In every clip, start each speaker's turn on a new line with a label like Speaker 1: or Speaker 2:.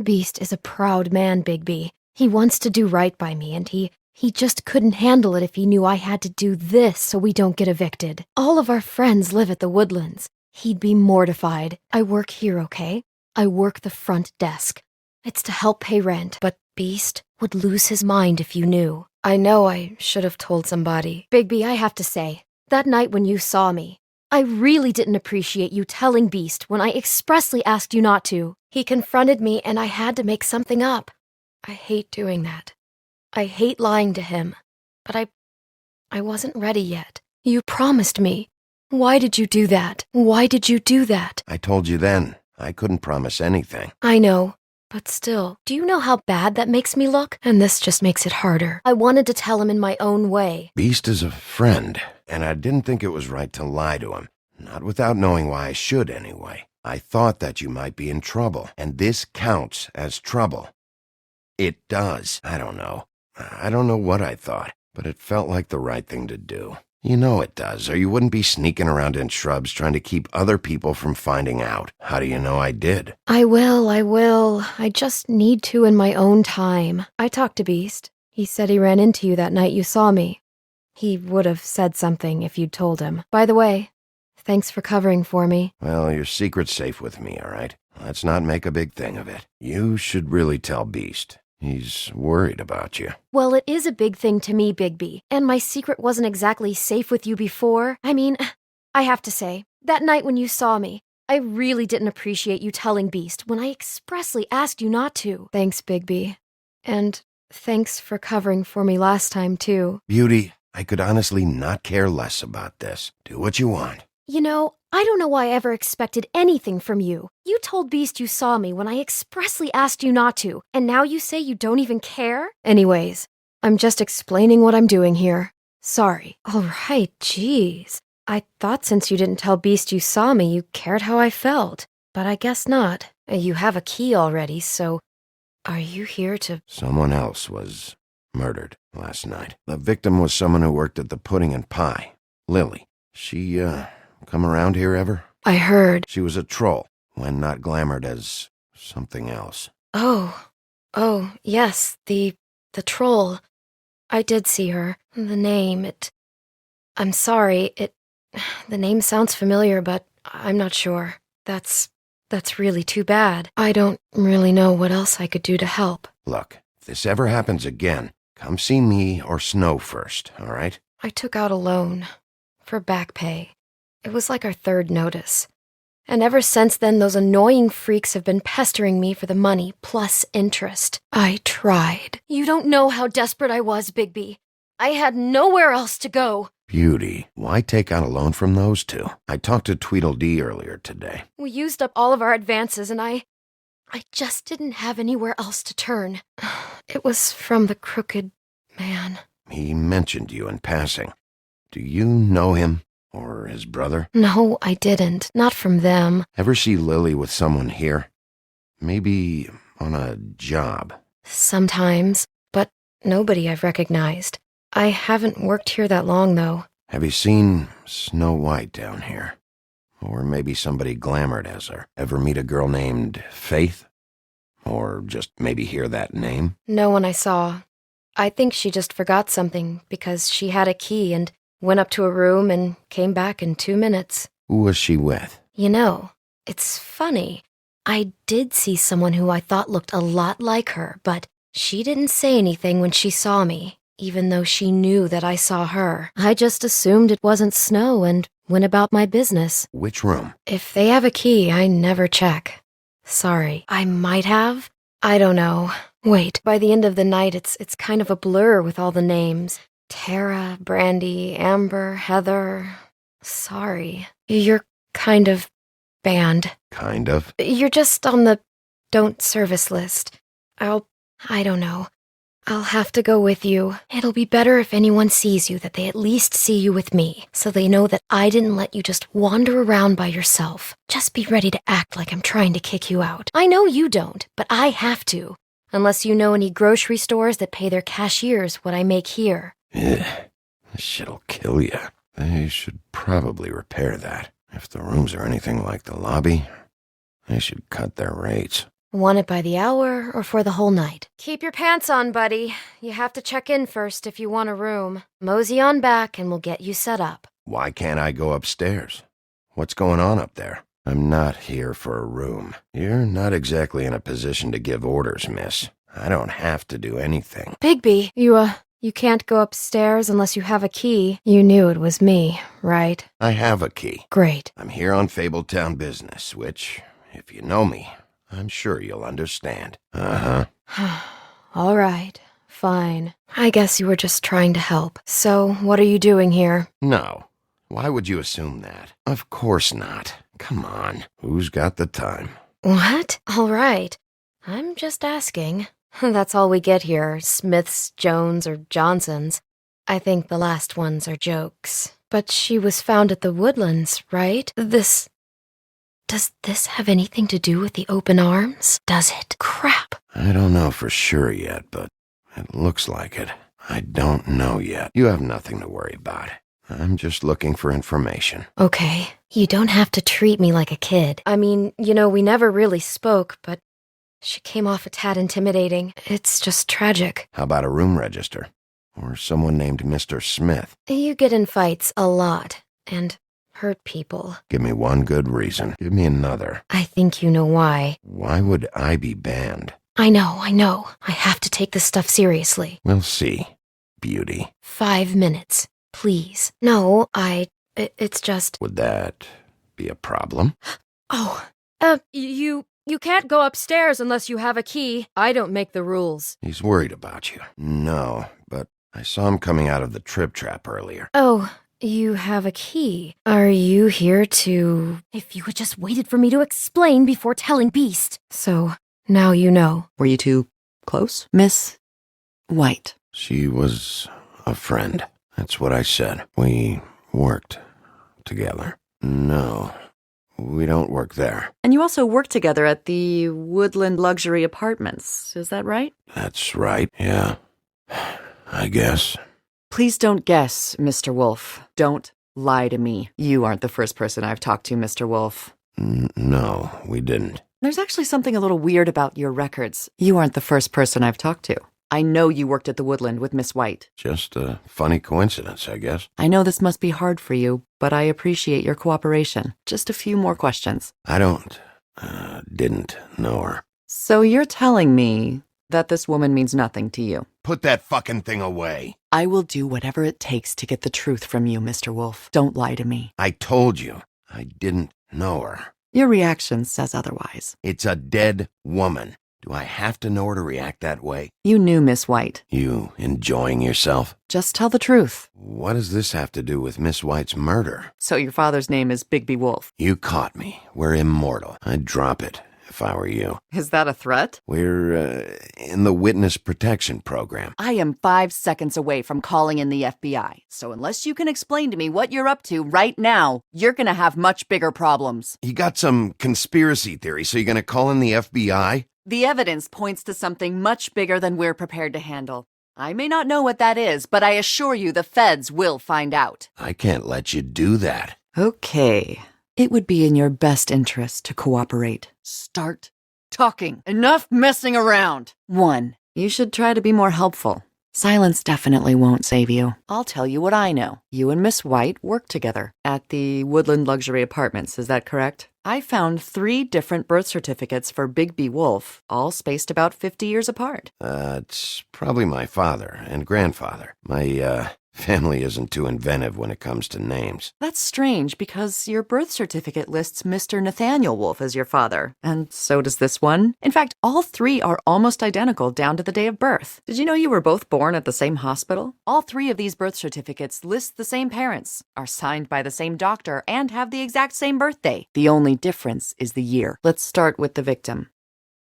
Speaker 1: Beast is a proud man, Bigby. He wants to do right by me, and he just couldn't handle it if he knew I had to do this so we don't get evicted. All of our friends live at the Woodlands. He'd be mortified. I work here, okay? I work the front desk. It's to help pay rent, but Beast would lose his mind if you knew. I know I should have told somebody. Bigby, I have to say, that night when you saw me, I really didn't appreciate you telling Beast when I expressly asked you not to. He confronted me and I had to make something up. I hate doing that. I hate lying to him, but I wasn't ready yet. You promised me. Why did you do that? Why did you do that?
Speaker 2: I told you then. I couldn't promise anything.
Speaker 1: I know, but still, do you know how bad that makes me look? And this just makes it harder. I wanted to tell him in my own way.
Speaker 2: Beast is a friend, and I didn't think it was right to lie to him. Not without knowing why I should anyway. I thought that you might be in trouble, and this counts as trouble. It does. I don't know. I don't know what I thought, but it felt like the right thing to do. You know it does, or you wouldn't be sneaking around in shrubs trying to keep other people from finding out. How do you know I did?
Speaker 1: I will. I just need to in my own time. I talked to Beast. He said he ran into you that night you saw me. He would have said something if you'd told him. By the way, thanks for covering for me.
Speaker 2: Well, your secret's safe with me, all right? Let's not make a big thing of it. You should really tell Beast. He's worried about you.
Speaker 1: Well, it is a big thing to me, Bigby, and my secret wasn't exactly safe with you before. I mean, I have to say, that night when you saw me, I really didn't appreciate you telling Beast when I expressly asked you not to. Thanks, Bigby. And thanks for covering for me last time, too.
Speaker 2: Beauty, I could honestly not care less about this. Do what you want.
Speaker 1: You know, I don't know why I ever expected anything from you. You told Beast you saw me when I expressly asked you not to, and now you say you don't even care? Anyways, I'm just explaining what I'm doing here. Sorry. All right, jeez. I thought since you didn't tell Beast you saw me, you cared how I felt. But I guess not. You have a key already, so are you here to...
Speaker 2: Someone else was murdered last night. The victim was someone who worked at the Pudding and Pie. Lily. She, come around here ever?
Speaker 1: I heard.
Speaker 2: She was a troll, when not glamored as something else.
Speaker 1: Oh, yes, the troll. I did see her. The name, I'm sorry, the name sounds familiar, but I'm not sure. That's really too bad. I don't really know what else I could do to help.
Speaker 2: Look, if this ever happens again, come see me or Snow first, all right?
Speaker 1: I took out a loan for back pay. It was like our third notice. And ever since then, those annoying freaks have been pestering me for the money plus interest. I tried. You don't know how desperate I was, Bigby. I had nowhere else to go.
Speaker 2: Beauty, why take out a loan from those two? I talked to Tweedledee earlier today.
Speaker 1: We used up all of our advances, and I just didn't have anywhere else to turn. It was from the crooked man.
Speaker 2: He mentioned you in passing. Do you know him? Or his brother?
Speaker 1: No, I didn't. Not from them.
Speaker 2: Ever see Lily with someone here? Maybe on a job.
Speaker 1: Sometimes, but nobody I've recognized. I haven't worked here that long, though.
Speaker 2: Have you seen Snow White down here? Or maybe somebody glamored as her. Ever meet a girl named Faith? Or just maybe hear that name?
Speaker 1: No one I saw. I think she just forgot something because she had a key and went up to a room and came back in 2 minutes.
Speaker 2: Who was she with?
Speaker 1: You know, it's funny. I did see someone who I thought looked a lot like her, but she didn't say anything when she saw me, even though she knew that I saw her. I just assumed it wasn't Snow and went about my business.
Speaker 2: Which room?
Speaker 1: If they have a key, I never check. Sorry, I might have. I don't know. Wait, by the end of the night, it's kind of a blur with all the names. Tara, Brandy, Amber, Heather. Sorry. You're kind of banned.
Speaker 2: Kind of?
Speaker 1: You're just on the don't service list. I don't know. I'll have to go with you. It'll be better if anyone sees you that they at least see you with me, so they know that I didn't let you just wander around by yourself. Just be ready to act like I'm trying to kick you out. I know you don't, but I have to. Unless you know any grocery stores that pay their cashiers what I make here.
Speaker 2: Ugh, this shit'll kill you. They should probably repair that. If the rooms are anything like the lobby, they should cut their rates.
Speaker 1: Want it by the hour or for the whole night? Keep your pants on, buddy. You have to check in first if you want a room. Mosey on back and we'll get you set up.
Speaker 2: Why can't I go upstairs? What's going on up there? I'm not here for a room. You're not exactly in a position to give orders, miss. I don't have to do anything.
Speaker 1: Bigby, you can't go upstairs unless you have a key. You knew it was me, right?
Speaker 2: I have a key.
Speaker 1: Great.
Speaker 2: I'm here on Fabletown business, which, if you know me, I'm sure you'll understand. Uh-huh.
Speaker 1: All right, fine. I guess you were just trying to help. So, what are you doing here?
Speaker 2: No. Why would you assume that? Of course not. Come on. Who's got the time?
Speaker 1: What? All right. I'm just asking. That's all we get here, Smiths, Jones, or Johnsons. I think the last ones are jokes. But she was found at the Woodlands, right? Does this have anything to do with the open arms? Does it? Crap.
Speaker 2: I don't know for sure yet, but it looks like it. I don't know yet. You have nothing to worry about. I'm just looking for information.
Speaker 1: Okay. You don't have to treat me like a kid. I mean, we never really spoke, but she came off a tad intimidating. It's just tragic.
Speaker 2: How about a room register? Or someone named Mr. Smith?
Speaker 1: You get in fights a lot, and hurt people.
Speaker 2: Give me one good reason. Give me another.
Speaker 1: I think you know why.
Speaker 2: Why would I be banned?
Speaker 1: I know. I have to take this stuff seriously.
Speaker 2: We'll see, beauty.
Speaker 1: 5 minutes, please. No, it's just...
Speaker 2: Would that be a problem?
Speaker 1: Oh, you can't go upstairs unless you have a key. I don't make the rules.
Speaker 2: He's worried about you. No, but I saw him coming out of the trip trap earlier.
Speaker 1: Oh, you have a key. Are you here to... If you had just waited for me to explain before telling Beast. So, now you know.
Speaker 3: Were you too close, Miss White?
Speaker 2: She was a friend. That's what I said. We worked together. No, we don't work there.
Speaker 3: And you also work together at the Woodland Luxury Apartments, is that right?
Speaker 2: That's right, yeah. I guess.
Speaker 3: Please don't guess, Mr. Wolf. Don't lie to me. You aren't the first person I've talked to, Mr. Wolf.
Speaker 2: No, we didn't.
Speaker 3: There's actually something a little weird about your records. You aren't the first person I've talked to. I know you worked at the Woodland with Miss White.
Speaker 2: Just a funny coincidence, I guess.
Speaker 3: I know this must be hard for you, but I appreciate your cooperation. Just a few more questions.
Speaker 2: I didn't know her.
Speaker 3: So you're telling me that this woman means nothing to you?
Speaker 2: Put that fucking thing away.
Speaker 3: I will do whatever it takes to get the truth from you, Mr. Wolf. Don't lie to me.
Speaker 2: I told you, I didn't know her.
Speaker 3: Your reaction says otherwise.
Speaker 2: It's a dead woman. Do I have to know her to react that way?
Speaker 3: You knew Miss White.
Speaker 2: You enjoying yourself?
Speaker 3: Just tell the truth.
Speaker 2: What does this have to do with Miss White's murder?
Speaker 3: So your father's name is Bigby Wolf.
Speaker 2: You caught me. We're immortal. I'd drop it if I were you.
Speaker 3: Is that a threat?
Speaker 2: We're in the witness protection program.
Speaker 3: I am 5 seconds away from calling in the FBI. So unless you can explain to me what you're up to right now, you're gonna have much bigger problems.
Speaker 2: You got some conspiracy theory, so you're gonna call in the FBI?
Speaker 3: The evidence points to something much bigger than we're prepared to handle. I may not know what that is, but I assure you the feds will find out.
Speaker 2: I can't let you do that.
Speaker 3: Okay. It would be in your best interest to cooperate. Start talking. Enough messing around. 1. You should try to be more helpful. Silence definitely won't save you. I'll tell you what I know. You and Miss White worked together at the Woodland Luxury Apartments, is that correct? I found 3 different birth certificates for Bigby Wolf, all spaced about 50 years apart.
Speaker 2: It's probably my father and grandfather. My, family isn't too inventive when it comes to names.
Speaker 3: That's strange because your birth certificate lists Mr. Nathaniel Wolf as your father, and so does this one. In fact, all 3 are almost identical down to the day of birth. Did you know you were both born at the same hospital? All 3 of these birth certificates list the same parents, are signed by the same doctor, and have the exact same birthday. The only difference is the year. Let's start with the victim.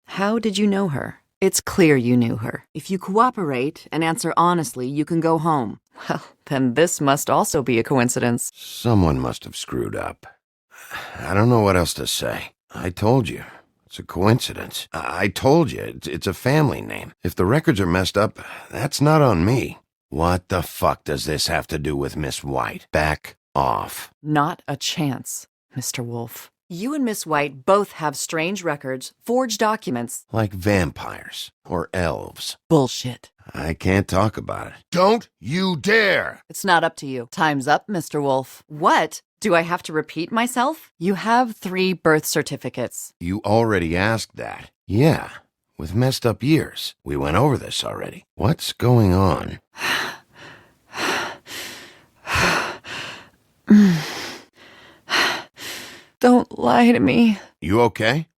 Speaker 3: How did you know her? It's clear you knew her. If you cooperate and answer honestly, you can go home. Well, then this must also be a coincidence.
Speaker 2: Someone must have screwed up. I don't know what else to say. I told you. It's a coincidence. I told you. It's a family name. If the records are messed up, that's not on me. What the fuck does this have to do with Miss White? Back off.
Speaker 3: Not a chance, Mr. Wolf. You and Miss White both have strange records, forged documents.
Speaker 2: Like vampires or elves.
Speaker 3: Bullshit.
Speaker 2: I can't talk about it. Don't you dare!
Speaker 3: It's not up to you. Time's up, Mr. Wolf. What? Do I have to repeat myself? You have 3 birth certificates.
Speaker 2: You already asked that. Yeah, with messed up years. We went over this already. What's going on?
Speaker 3: Don't lie to me.
Speaker 2: You okay?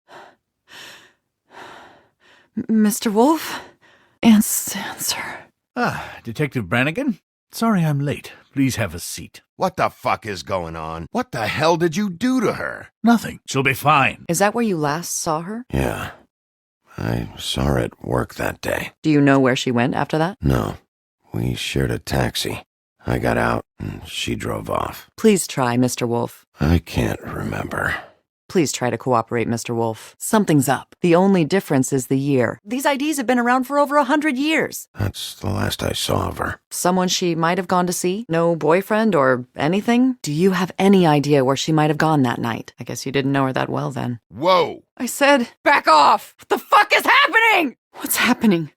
Speaker 3: Mr. Wolf? Answer.
Speaker 4: Ah, Detective Brannigan? Sorry I'm late. Please have a seat.
Speaker 2: What the fuck is going on? What the hell did you do to her?
Speaker 4: Nothing. She'll be fine.
Speaker 3: Is that where you last saw her?
Speaker 2: Yeah, I saw her at work that day.
Speaker 3: Do you know where she went after that?
Speaker 2: No, we shared a taxi. I got out and she drove off.
Speaker 3: Please try, Mr. Wolf.
Speaker 2: I can't remember.
Speaker 3: Please try to cooperate, Mr. Wolf. Something's up. The only difference is the year. These IDs have been around for over 100 years.
Speaker 2: That's the last I saw of her.
Speaker 3: Someone she might have gone to see? No boyfriend or anything? Do you have any idea where she might have gone that night? I guess you didn't know her that well then.
Speaker 2: Whoa!
Speaker 3: I said, back off! What the fuck is happening? What's happening?